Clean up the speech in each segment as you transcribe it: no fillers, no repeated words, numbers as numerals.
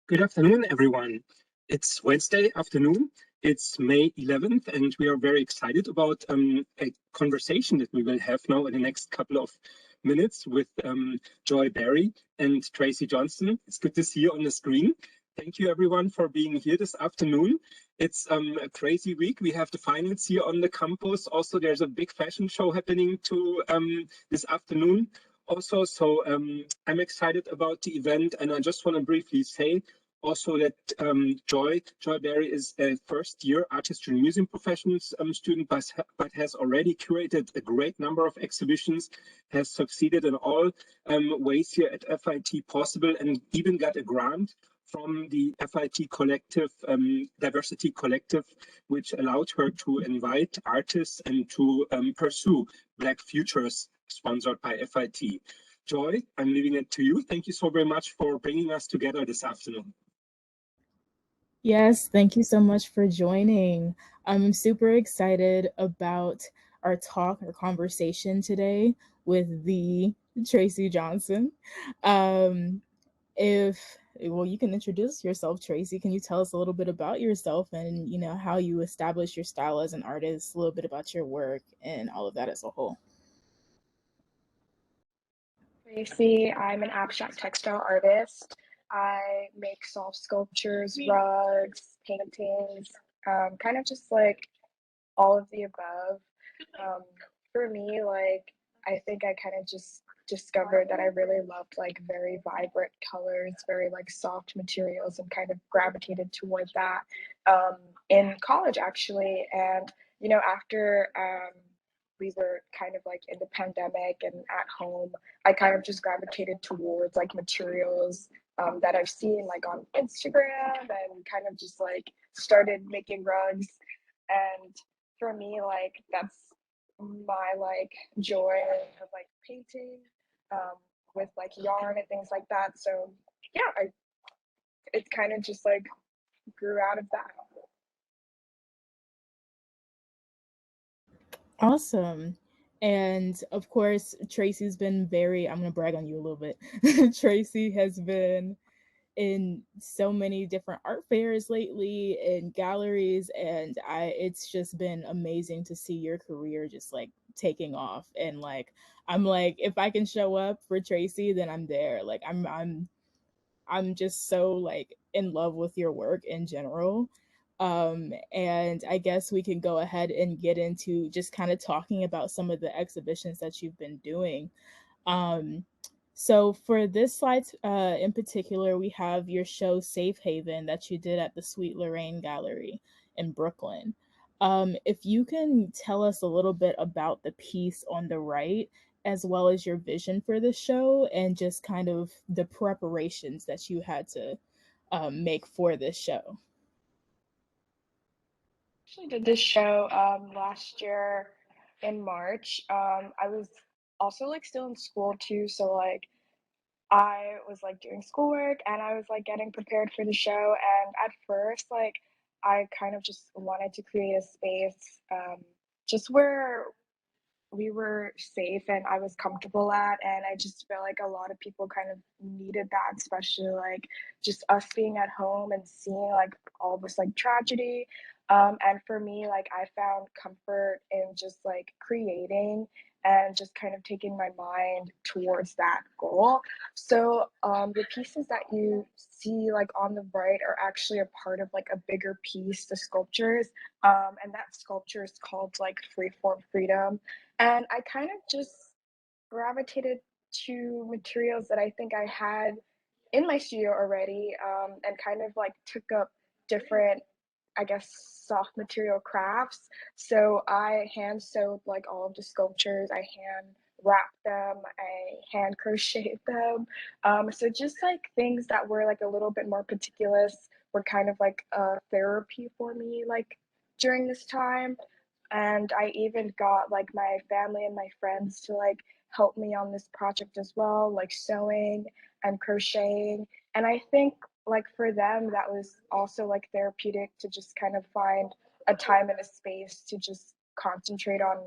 Good afternoon, everyone. It's Wednesday afternoon. It's May 11th, and we are very excited about a conversation that we will have now in the next couple of minutes with Joy Barry and Traci Johnson. It's good to see you on the screen. Thank you, everyone, for being here this afternoon. It's a crazy week. We have the finals here on the campus. Also, there's a big fashion show happening this afternoon. Also, so I'm excited about the event, and I just want to briefly say also that Joy Barry is a first-year artistry and museum professions student, but has already curated a great number of exhibitions, has succeeded in all ways here at FIT possible, and even got a grant from the FIT collective, Diversity Collective, which allowed her to invite artists and to pursue Black Futures, sponsored by FIT. Joy, I'm leaving it to you. Thank you so very much for bringing us together this afternoon. Yes, thank you so much for joining. I'm super excited about our conversation today with the Traci Johnson. If well, you can introduce yourself, Traci. Can you tell us a little bit about yourself and how you establish your style as an artist, a little bit about your work and all of that as a whole? Tracy, I'm an abstract textile artist. I make soft sculptures, rugs, paintings, kind of just like all of the above. Um, for me, like, I think I kind of just discovered that I really loved like very vibrant colors, very like soft materials, and kind of gravitated toward that in college actually. And after we were kind of like in the pandemic and at home, I kind of just gravitated towards like materials that I've seen like on Instagram, and kind of just like started making rugs. And for me, like that's my like joy of like painting with like yarn and things like that. So yeah, it kind of just like grew out of that. Awesome. And of course, Traci's been I'm going to brag on you a little bit. Traci has been in so many different art fairs lately and galleries, and it's just been amazing to see your career just like taking off. And like I'm like, if I can show up for Traci, then I'm there. Like I'm just so like in love with your work in general. And I guess we can go ahead and get into just kind of talking about some of the exhibitions that you've been doing. Um, so for this slide in particular, we have your show Safe Haven that you did at the Sweet Lorraine Gallery in Brooklyn. If you can tell us a little bit about the piece on the right, as well as your vision for the show and just kind of the preparations that you had to make for this show. Actually did this show last year in March. I was also like still in school too, so like I was like doing schoolwork and I was like getting prepared for the show. And at first, like I kind of just wanted to create a space just where we were safe and I was comfortable at. And I just felt like a lot of people kind of needed that, especially like just us being at home and seeing like all this like tragedy. And for me, like I found comfort in just like creating and just kind of taking my mind towards that goal. So the pieces that you see like on the right are actually a part of like a bigger piece, the sculptures. And that sculpture is called like Freeform Freedom. And I kind of just gravitated to materials that I think I had in my studio already, and kind of like took up different, I guess, soft material crafts. So I hand sewed like all of the sculptures, I hand wrapped them, I hand crocheted them. So just like things that were like a little bit more meticulous were kind of like a therapy for me, like during this time. And I even got like my family and my friends to like help me on this project as well, like sewing and crocheting. And I think like for them that was also like therapeutic to just kind of find a time and a space to just concentrate on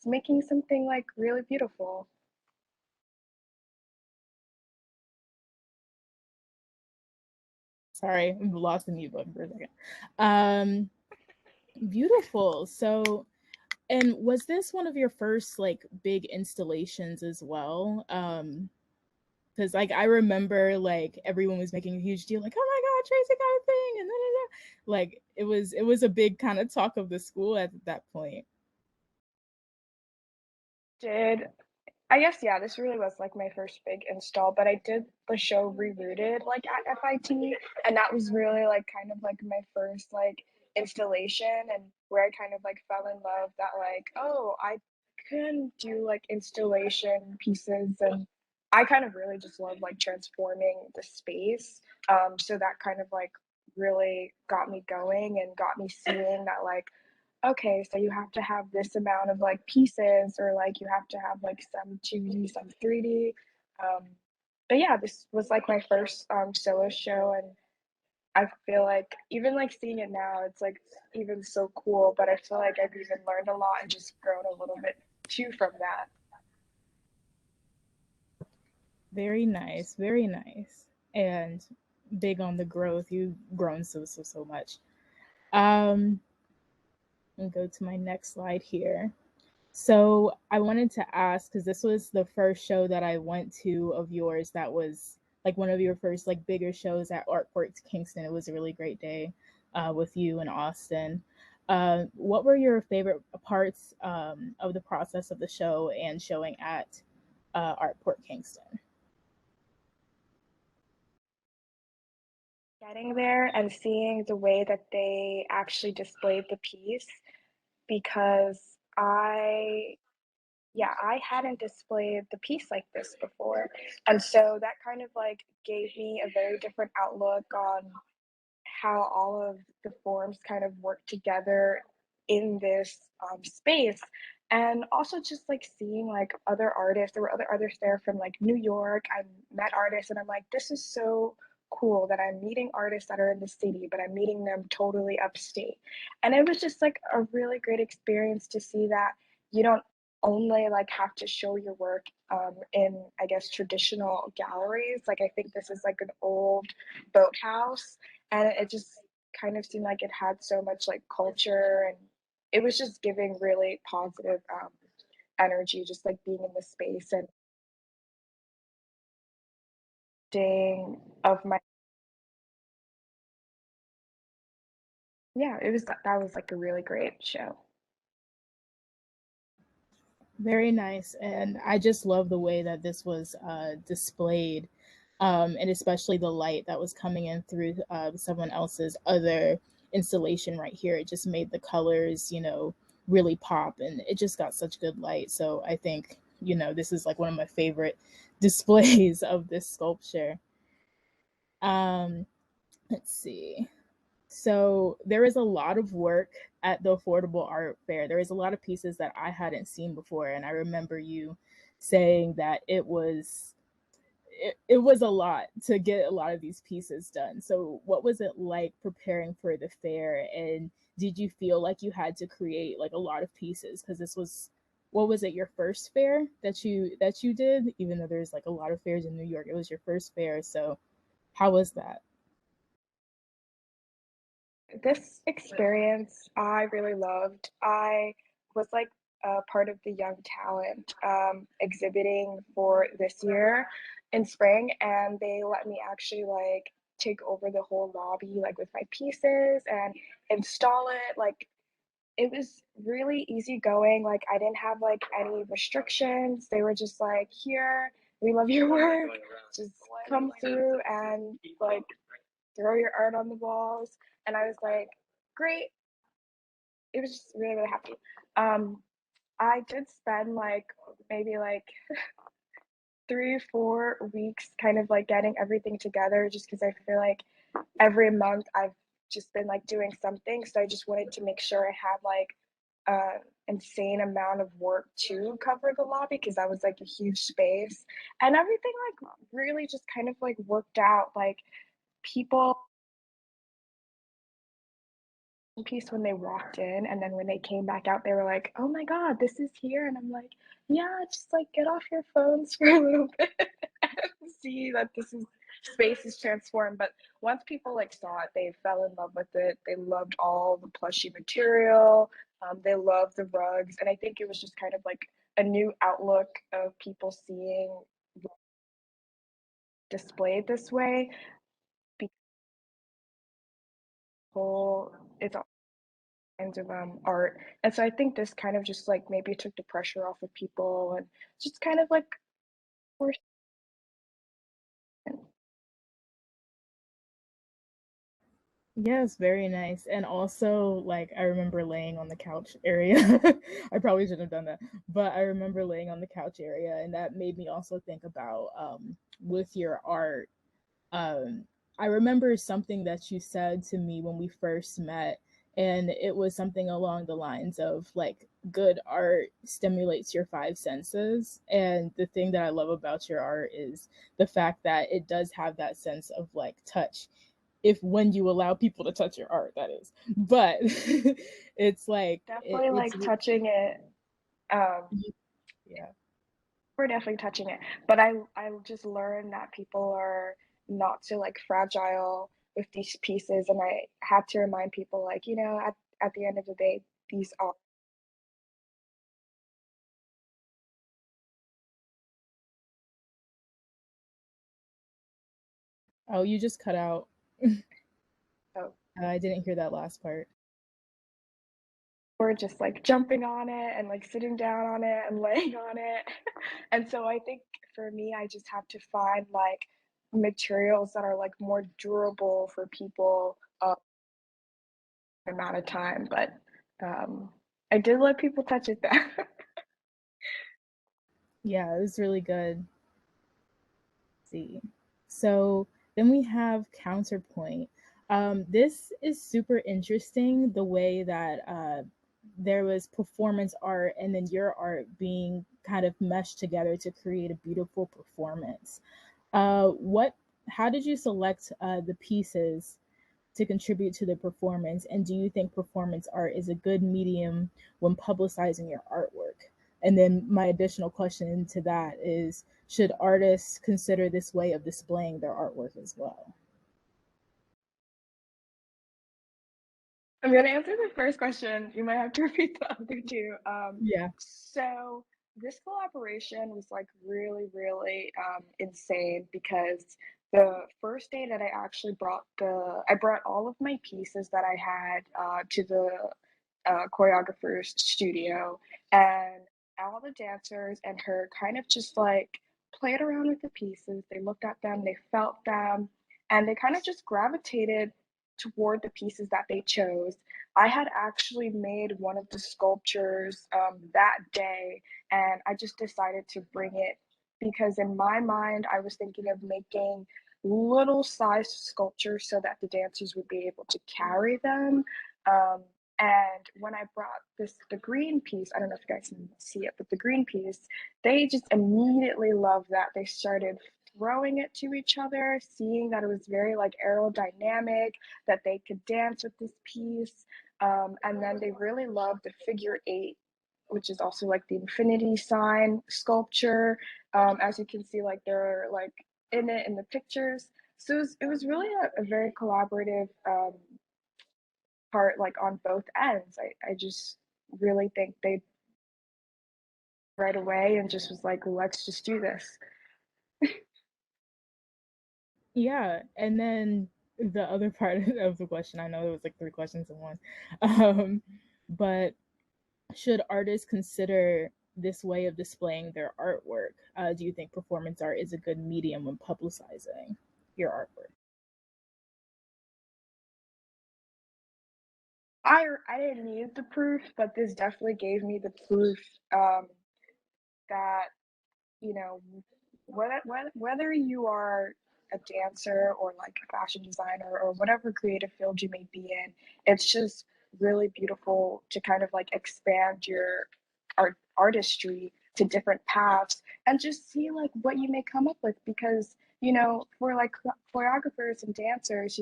making something like really beautiful. Sorry, I'm lost in the book for a second. Beautiful. So, and was this one of your first like big installations as well? Because like I remember like everyone was making a huge deal, like, oh my god, Traci got a thing, and like it was a big kind of talk of the school at that point. Did I guess, yeah, this really was like my first big install, but I did the show Rerooted like at FIT, and that was really like kind of like my first like installation, and where I kind of like fell in love that like, oh, I can do like installation pieces, and I kind of really just love like transforming the space. So that kind of like really got me going and got me seeing that like, okay, so you have to have this amount of like pieces, or like you have to have like some 2D, some 3D. Um, but yeah, this was like my first solo show, and I feel like even like seeing it now, it's like even so cool. But I feel like I've even learned a lot and just grown a little bit too from that. Very nice, very nice, and big on the growth. You've grown so much. Um, and go to my next slide here. So I wanted to ask, because this was the first show that I went to of yours that was like one of your first like bigger shows at Artport Kingston. It was a really great day with you and Austin. What were your favorite parts of the process of the show and showing at Artport Kingston? Getting there and seeing the way that they actually displayed the piece, because I hadn't displayed the piece like this before. And so that kind of like gave me a very different outlook on how all of the forms kind of work together in this space. And also just like seeing like other artists, there were other artists there from like New York. I met artists and I'm like, this is so cool that I'm meeting artists that are in the city, but I'm meeting them totally upstate. And it was just like a really great experience to see that you don't only like have to show your work in, I guess, traditional galleries. Like I think this is like an old boathouse, and it just kind of seemed like it had so much like culture, and it was just giving really positive energy, just like being in the space and ding of my yeah, it was that was like a really great show. Very nice. And I just love the way that this was displayed, and especially the light that was coming in through someone else's other installation right here. It just made the colors, really pop, and it just got such good light. So I think, this is like one of my favorite displays of this sculpture. Um, let's see. So there is a lot of work at the Affordable Art Fair. There is a lot of pieces that I hadn't seen before, and I remember you saying that it was a lot to get a lot of these pieces done. So what was it like preparing for the fair, and did you feel like you had to create like a lot of pieces because this was, what was it, your first fair that you did? Even though there's like a lot of fairs in New York, it was your first fair. So how was that? This experience I really loved. I was like a part of the Young Talent exhibiting for this year in spring, and they let me actually like take over the whole lobby like with my pieces and install it. Like it was really easy going. Like I didn't have like any restrictions. They were just like, here, we love your work. Just come through and like throw your art on the walls. And I was like, great. It was just really, really happy. Um, I did spend like maybe like 3, 4 weeks kind of like getting everything together, just because I feel like every month I've just been like doing something. So I just wanted to make sure I had like insane amount of work to cover the lobby, because that was like a huge space, and everything like really just kind of like worked out. Like people piece when they walked in, and then when they came back out they were like, oh my god, this is here. And I'm like, yeah, just like get off your phones for a little bit and see that this is space is transformed. But once people like saw it, they fell in love with it. They loved all the plushy material. They loved the rugs, and I think it was just kind of like a new outlook of people seeing displayed this way. It's all kinds of art, and so I think this kind of just like maybe took the pressure off of people and just kind of like forced. Yes, very nice. And also, like, I remember laying on the couch area. I probably shouldn't have done that, but I remember laying on the couch area, and that made me also think about with your art. Um, I remember something that you said to me when we first met, and it was something along the lines of like, good art stimulates your five senses. And the thing that I love about your art is the fact that it does have that sense of like touch, if when you allow people to touch your art, that is. But it's like Definitely it's like touching it. Um, yeah. we're definitely touching it, but I just learned that people are not so like fragile with these pieces, and I had to remind people like at the end of the day, these are. Oh, you just cut out. So I didn't hear that last part. we're just like jumping on it and like sitting down on it and laying on it. And so I think for me, I just have to find like materials that are like more durable for people amount of time. But um, I did let people touch it though. Yeah, it was really good. See. So then we have counterpoint. This is super interesting, the way that there was performance art and then your art being kind of meshed together to create a beautiful performance. What? How did you select the pieces to contribute to the performance? And do you think performance art is a good medium when publicizing your artwork? And then my additional question to that is, should artists consider this way of displaying their artwork as well? I'm gonna answer the first question. You might have to repeat the other two. Yeah. So this collaboration was like really, really insane because the first day that I brought all of my pieces that I had to the choreographer's studio, and all the dancers and her kind of just like played around with the pieces. They looked at them, they felt them, and they kind of just gravitated toward the pieces that they chose. I had actually made one of the sculptures that day, and I just decided to bring it because in my mind, I was thinking of making little sized sculptures so that the dancers would be able to carry them. Um, and when I brought the green piece, I don't know if you guys can see it, but the green piece, they just immediately loved that. They started throwing it to each other, seeing that it was very like aerodynamic, that they could dance with this piece. And then they really loved the figure eight, which is also like the infinity sign sculpture. As you can see, like they're like in it in the pictures. So it was really a very collaborative part, like on both ends. I just really think they right away and just was like, let's just do this. Yeah. And then the other part of the question, I know it was like three questions in one. But should artists consider this way of displaying their artwork? Do you think performance art is a good medium when publicizing your artwork? I didn't need the proof, but this definitely gave me the proof that you know whether you are a dancer or like a fashion designer or whatever creative field you may be in, it's just really beautiful to kind of like expand your artistry to different paths and just see like what you may come up with because for like choreographers and dancers,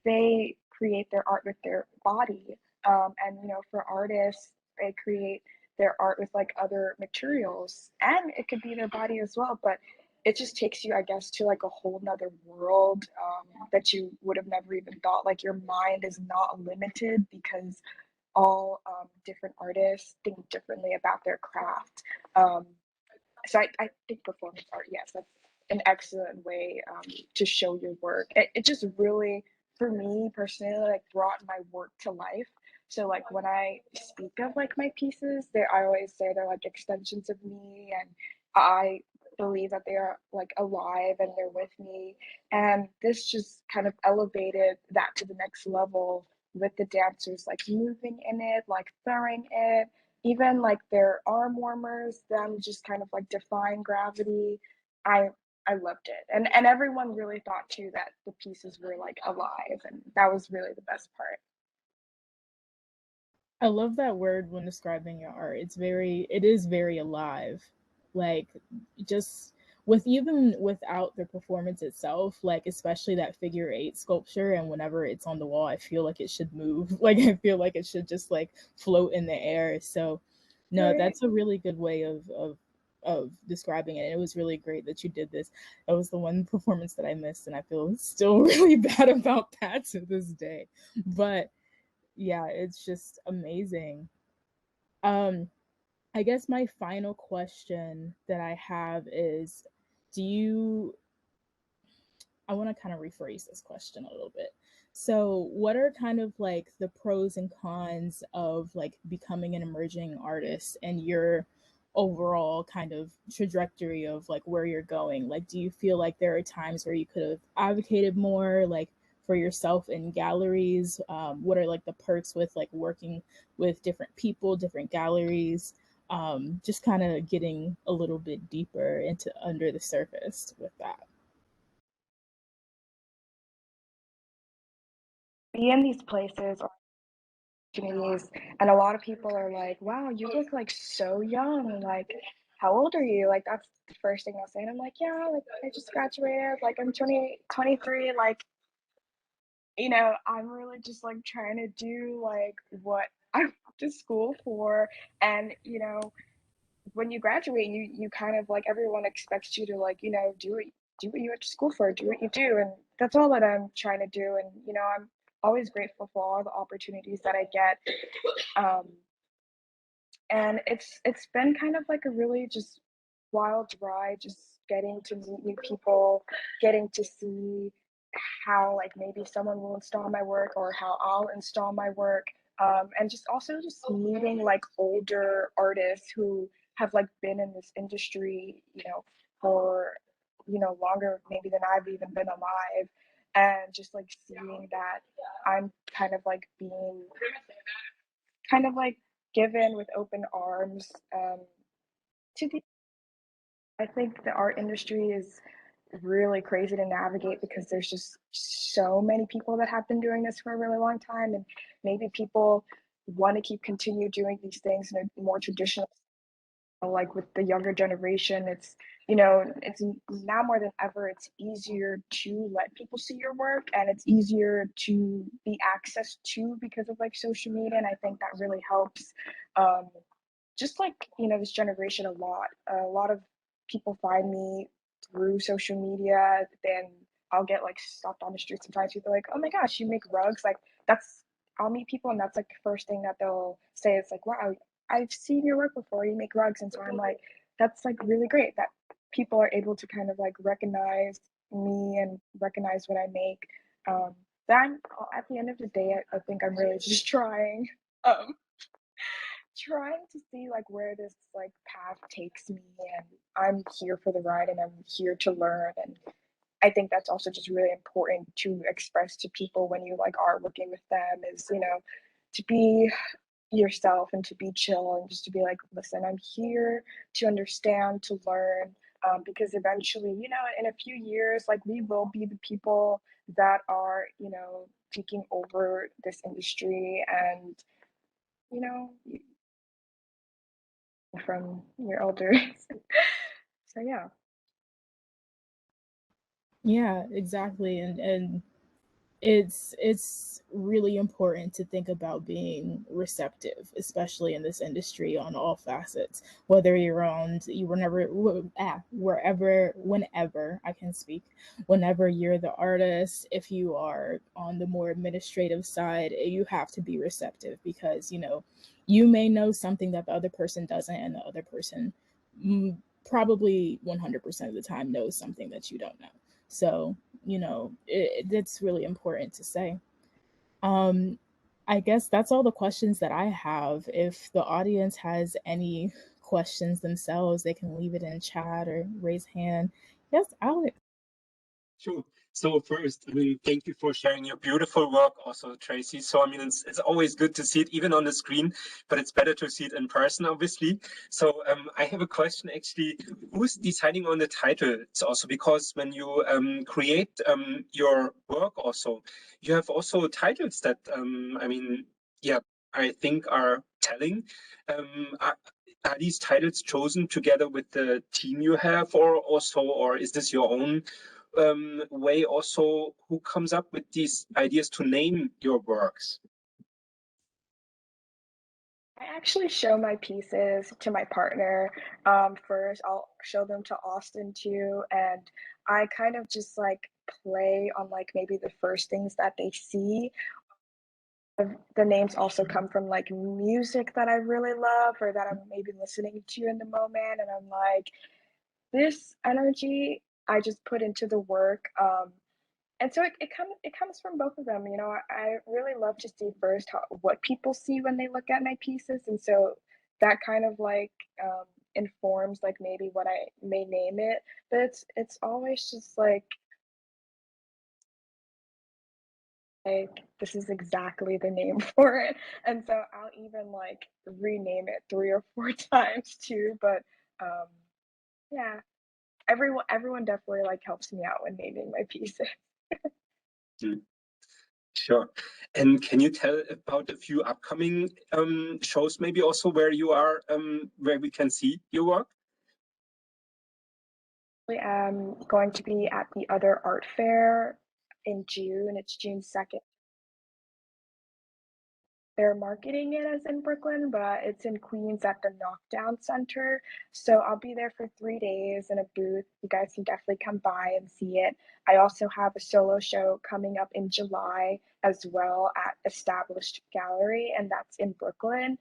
they create their art with their body. And for artists, they create their art with like other materials, and it could be their body as well. But it just takes you, I guess, to like a whole nother world that you would have never even thought. Like your mind is not limited because all different artists think differently about their craft. So I think performance art, yes, that's an excellent way to show your work. It just really, for me personally, like brought my work to life. So like when I speak of like my pieces, I always say they're like extensions of me, and I believe that they are like alive and they're with me. And this just kind of elevated that to the next level with the dancers like moving in it, like throwing it, even like their arm warmers, them just kind of like defying gravity. I I loved it. And everyone really thought too that the pieces were like alive, and that was really the best part. I love that word when describing your art. It is very alive. Like, just with even without the performance itself, like especially that figure 8 sculpture, and whenever it's on the wall, I feel like it should move. Like I feel like it should just like float in the air. So no, Right. that's a really good way of describing it. It was really great that you did this. That was the one performance that I missed, and I feel still really bad about that to this day. But yeah, it's just amazing. Um, I guess my final question that I have is, do you I want to kind of rephrase this question a little bit. So, what are kind of like the pros and cons of like becoming an emerging artist and your overall kind of trajectory of like where you're going? Like, do you feel like there are times where you could have advocated more, like for yourself in galleries? What are like the perks with like working with different people, different galleries? Just kind of getting a little bit deeper into under the surface with that. Be in these places or opportunities, and a lot of people are like, "Wow, you look like so young. Like, how old are you?" Like that's the first thing I'll say, and I'm like, "Yeah, like I just graduated. Like I'm 23. Like I'm really just like trying to do like what I went to school for, and when you graduate, you kind of like everyone expects you to like do what you went to school for, do what you do, and that's all that I'm trying to do. And I'm always grateful for all the opportunities that I get. Um, and it's been kind of like a really just wild ride, just getting to meet new people, getting to see how like maybe someone will install my work or how I'll install my work, and just also just meeting like older artists who have like been in this industry, for longer maybe than I've even been alive, and just like seeing that I'm kind of like being kind of like given with open arms, to the I think the art industry is really crazy to navigate because there's just so many people that have been doing this for a really long time, and maybe people want to keep continue doing these things in a more traditional, like with the younger generation. It's now more than ever, it's easier to let people see your work, and it's easier to be accessed to because of like social media, and I think that really helps. um, just like this generation a lot of people find me through social media. Then I'll get like stopped on the street sometimes, people are like, oh my gosh, you make rugs. Like that's I'll meet people, and that's like the first thing that they'll say. It's like, wow, I've seen your work before, you make rugs. And so I'm like, that's like really great that people are able to kind of like recognize me and recognize what I make. Then at the end of the day, I think I'm really just um trying to see like where this like path takes me, and I'm here for the ride, and I'm here to learn. And I think that's also just really important to express to people when you like are working with them, is to be yourself and to be chill, and just to be like, listen, I'm here to understand, to learn, because eventually, in a few years, like we will be the people that are taking over this industry. And you know from your elders. So yeah. Yeah, exactly. And it's really important to think about being receptive, especially in this industry on all facets. Whether you're on you whenever I can speak, whenever you're the artist, if you are on the more administrative side, you have to be receptive because you may know something that the other person doesn't, and the other person probably 100% of the time knows something that you don't know. So it's really important to say. um I guess that's all the questions that I have. If the audience has any questions themselves, they can leave it in chat or raise hand. Yes, Alex. Sure. So first, thank you for sharing your beautiful work also, Traci. So, it's always good to see it even on the screen, but it's better to see it in person, obviously. So, I have a question actually. Who's deciding on the title? It's also because when you create your work also, you have also titles that, yeah, I think are telling. Are these titles chosen together with the team you have, or is this your own way also? Who comes up with these ideas to name your works? I actually show my pieces to my partner first. I'll show them to Austin too, and I kind of just like play on like maybe the first things that they see. The names also come from like music that I really love or that I'm maybe listening to in the moment, and I'm like, this energy I just put into the work. And so it comes from both of them. I really love to see first what people see when they look at my pieces, and so that kind of like informs like maybe what I may name it. But it's always just like this is exactly the name for it, and so I'll even like rename it 3 or 4 times too. But um, yeah, everyone definitely like helps me out when naming my pieces. Mm, sure. And can you tell about a few upcoming shows, maybe also where you are, where we can see your work? I am going to be at the other art fair in June. It's June 2nd. They're marketing it as in Brooklyn, but it's in Queens at the Knockdown Center. So I'll be there for 3 days in a booth. You guys can definitely come by and see it. I also have a solo show coming up in July as well at Established Gallery, and that's in Brooklyn.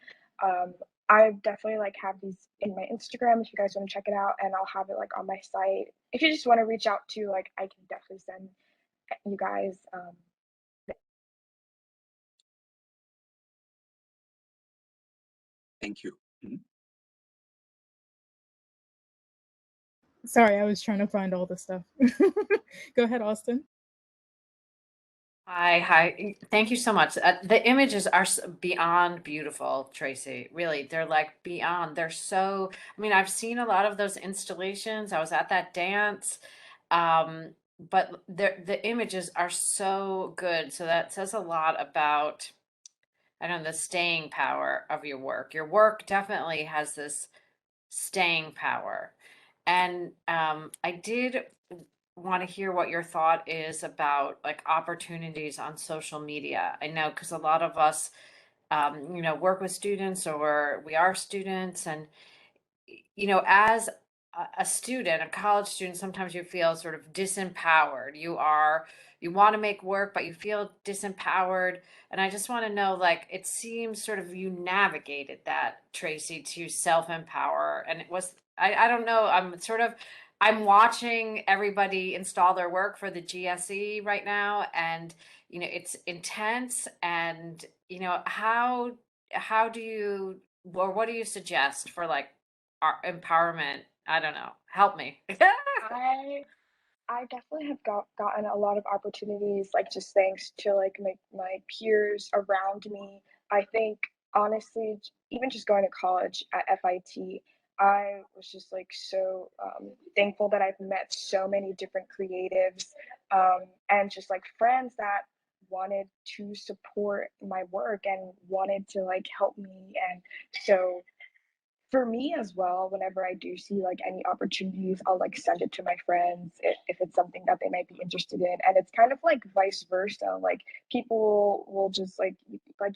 I definitely like have these in my Instagram if you guys want to check it out, and I'll have it like on my site. If you just want to reach out to, like, I can definitely send you guys. Thank you. Mhm. Sorry, I was trying to find all the stuff. Go ahead, Austin. Hi. Thank you so much. The images are beyond beautiful, Traci. Really, they're like beyond. They're so, I've seen a lot of those installations. I was at that dance. But the images are so good. So that says a lot about, I don't know, the staying power of your work. Your work definitely has this staying power. And I did want to hear what your thought is about like opportunities on social media. I know because a lot of us, work with students or we are students, and as a student, a college student, sometimes you feel sort of disempowered. You want to make work, but you feel disempowered. And I just want to know, like, it seems sort of you navigated that, Traci, to self-empower. And it was, I don't know, I'm watching everybody install their work for the GSE right now. And, it's intense. And, how do you, or what do you suggest for like, empowerment? I don't know. Help me. I I definitely have gotten a lot of opportunities, like just thanks to like my peers around me. I think honestly, even just going to college at FIT, I was just like so thankful that I've met so many different creatives and just like friends that wanted to support my work and wanted to like help me. And so for me as well, whenever I do see like any opportunities, I'll like send it to my friends if it's something that they might be interested in. And it's kind of like vice versa. Like people will just like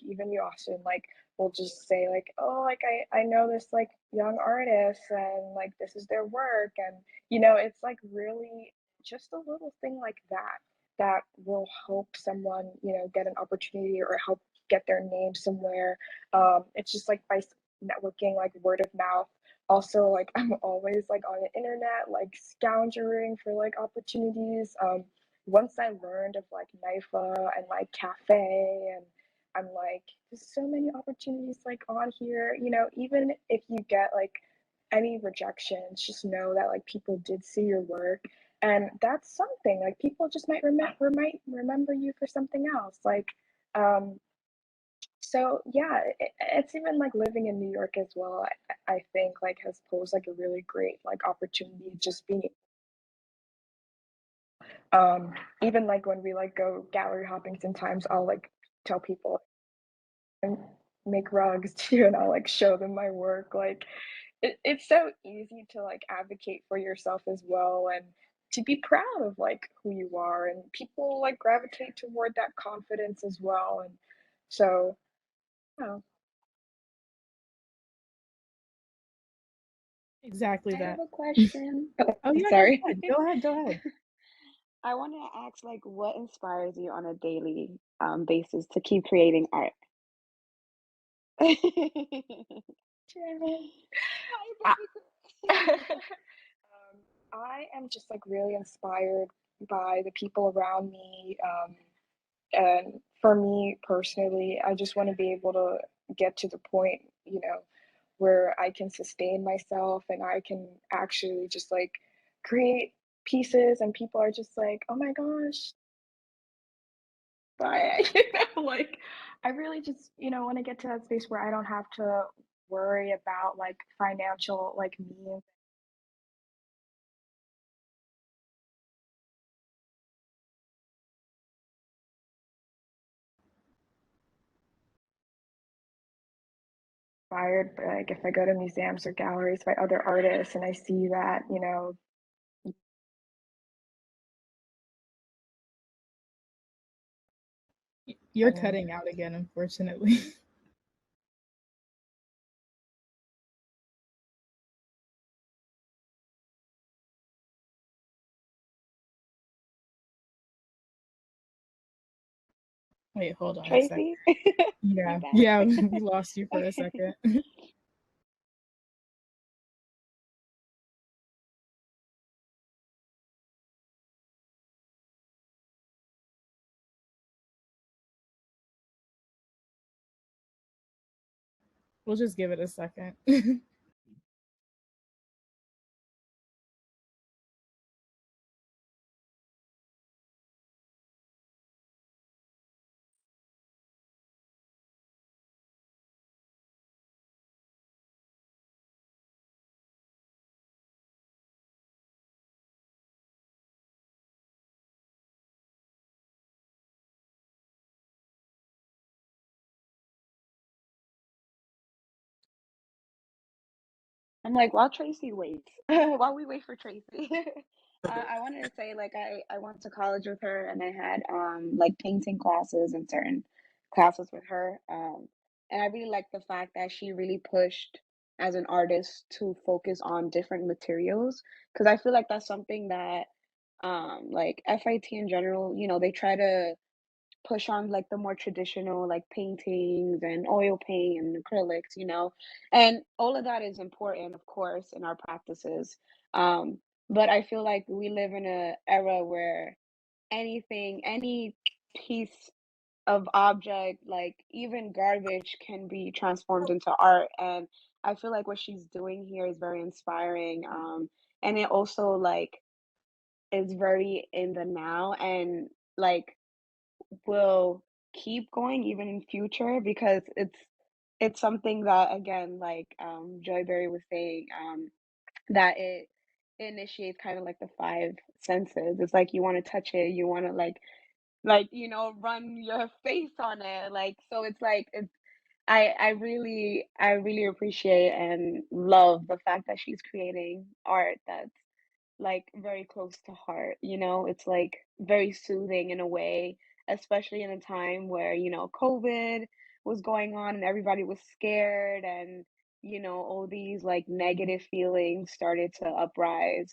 even you, Austin, like will just say like, oh, like I know this like young artist and like this is their work. And it's like really just a little thing like that that will help someone, get an opportunity or help get their name somewhere. It's just like by networking, like word of mouth. Also, like I'm always like on the internet, like scounging for like opportunities. Once I learned of like NIFA and like cafe, and I'm like, there's so many opportunities like on here. Even if you get like any rejections, just know that like people did see your work, and that's something like people just might remember you for something else. Like, so yeah, it's even like living in New York as well. I think like has posed like a really great like opportunity just being even like when we like go gallery hopping sometimes I'll like tell people and make rugs too and I'll like show them my work. Like it's so easy to like advocate for yourself as well and to be proud of like who you are, and people like gravitate toward that confidence as well. And so yeah. Exactly I have that. a question. Oh yeah, no, Sorry. go ahead, go ahead. I want to ask, like, what inspires you on a daily basis to keep creating art? Hi, I, Jessica. I am just like really inspired by the people around me. And for me personally, I just want to be able to get to the point, where I can sustain myself and I can actually just like create pieces and people are just like, oh my gosh, buy it. Like I really just, want to get to that space where I don't have to worry about like financial like means. Inspired, but like if I go to museums or galleries by other artists and I see that, You're and cutting out again, unfortunately. Wait, hold on a second. Tracy, you Yeah, back? yeah, we lost you for a second. We'll just give it a second. I'm like, while Tracy waits, while we wait for Tracy, I wanted to say, like, I went to college with her and I had like painting classes and certain classes with her. And I really like the fact that she really pushed as an artist to focus on different materials, because I feel like that's something that like FIT in general, they try to push on like the more traditional like paintings and oil paint and acrylics, and all of that is important, of course, in our practices. um but I feel like we live in a era where any piece of object, like even garbage, can be transformed into art. And I feel like what she's doing here is very inspiring. And it also like is very in the now, and like will keep going even in future, because it's something that, again, like Joyberry was saying, that it initiates kind of like the five senses. It's like you want to touch it, you want to like run your face on it, like, so it's like I really appreciate and love the fact that she's creating art that's like very close to heart, you know? It's like very soothing in a way, especially in a time where, you know, COVID was going on and everybody was scared and, you know, all these like negative feelings started to uprise.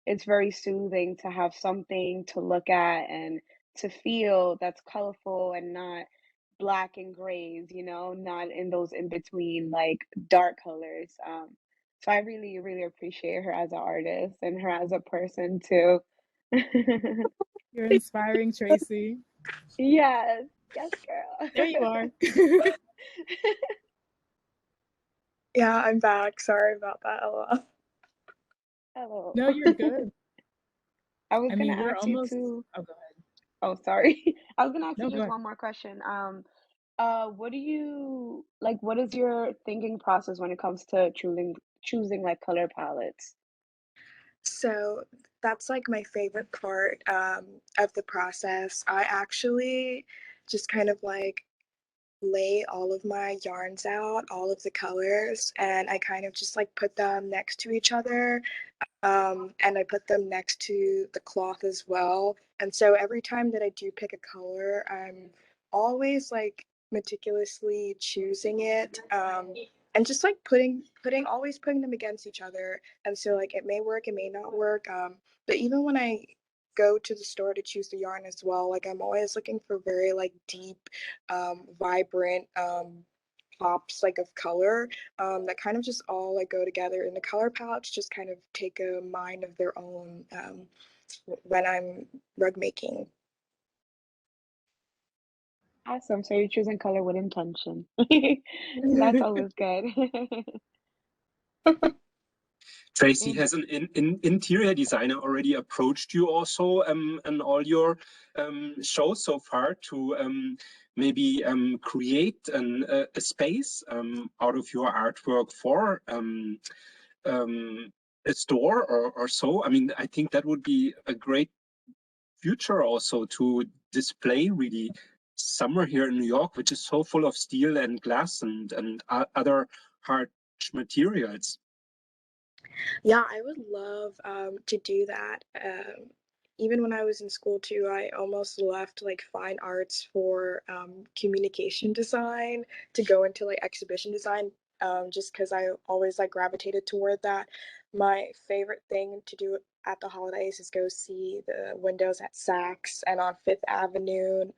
It's very soothing to have something to look at and to feel that's colorful and not black and grays, you know, not in those in between like dark colors. So I really, really appreciate her as an artist and her as a person too. You're inspiring, Traci. Yes, yes, girl. There you are. Yeah, I'm back. Sorry about that, Ella. Hello. No, you're good. I was I gonna mean, we're ask you almost. too. Oh, go ahead. Oh, sorry. I was gonna ask No, you go just ahead. one more question. What do you like? What is your thinking process when it comes to choosing like color palettes? So that's like my favorite part of the process. I actually just kind of like lay all of my yarns out, all of the colors, and I kind of just like put them next to each other. And I put them next to the cloth as well. And so every time that I do pick a color, I'm always like meticulously choosing it, and just like always putting them against each other. And so like it may work, it may not work. But even when I go to the store to choose the yarn as well, like I'm always looking for very like deep, vibrant, pops like of color, that kind of just all like go together, and the color palettes just kind of take a mind of their own, when I'm rug making. Awesome. So you're choosing color with intention. That's always good. Traci, Mm. has an interior designer already approached you also in all your shows so far to maybe create a space out of your artwork for um, a store or so? I mean, I think that would be a great future also to display really summer here in New York, which is so full of steel and glass and other hard materials. Yeah, I would love to do that. Even when I was in school too, I almost left like fine arts for communication design to go into like exhibition design, just because I always like gravitated toward that. My favorite thing to do at the holidays is go see the windows at Saks and on Fifth Avenue.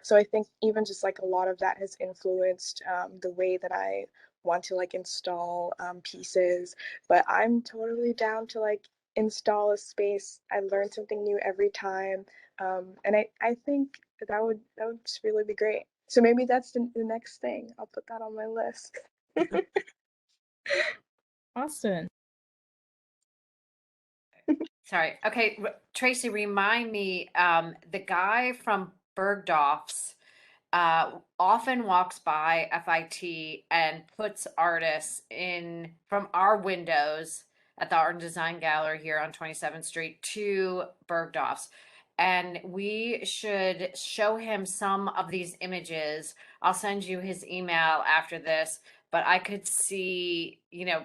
So I think even just like a lot of that has influenced the way that I want to like install pieces, but I'm totally down to like install a space. I learn something new every time, and I think that would just really be great. So maybe that's the next thing. I'll put that on my list. Austin. Sorry. Okay, Traci, remind me, the guy from Bergdorf's often walks by FIT and puts artists in from our windows at the Art and Design Gallery here on 27th Street to Bergdorf's. And we should show him some of these images. I'll send you his email after this, but I could see, you know,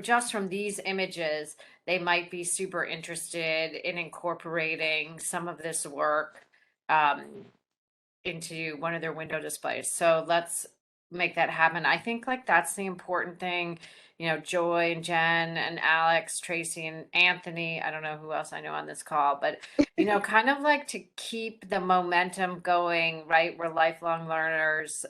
just from these images, they might be super interested in incorporating some of this work into one of their window displays. So let's make that happen. I think like that's the important thing. You know, Joy and Jen and Alex, Traci and Anthony. I don't know who else I know on this call, but you know, kind of like to keep the momentum going, right? We're lifelong learners,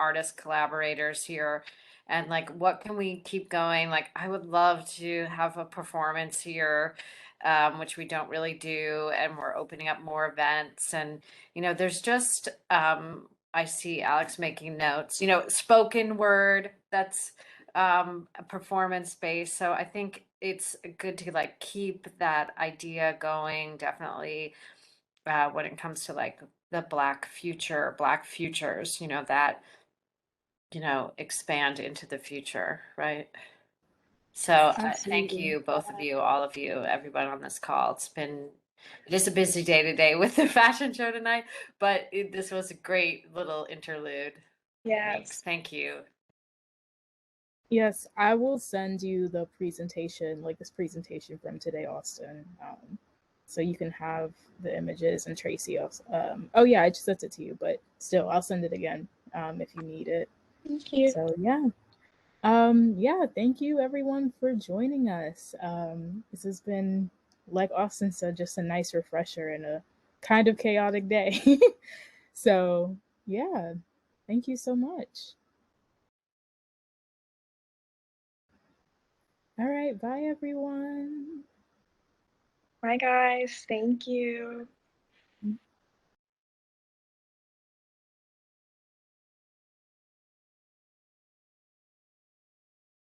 artist collaborators here. And like, what can we keep going? Like, I would love to have a performance here, which we don't really do. And we're opening up more events. And you know, there's just I see Alex making notes, you know, spoken word, that's a performance based. So I think it's good to like keep that idea going, definitely, when it comes to like the black futures, you know, that, you know, expand into the future, right? So thank Absolutely. you, both of you, all of you, everyone on this call. It is a busy day today with the fashion show tonight, but this was a great little interlude. Yes. Thank you. Yes, I will send you the presentation, like this presentation from today, Austin. So you can have the images, and Traci also. Oh yeah, I just sent it to you, but still, I'll send it again if you need it. Thank you. So yeah. Yeah, thank you everyone for joining us. This has been, like Austin said, just a nice refresher in a kind of chaotic day. So yeah, thank you so much. All right, bye everyone. Bye, guys. Thank you.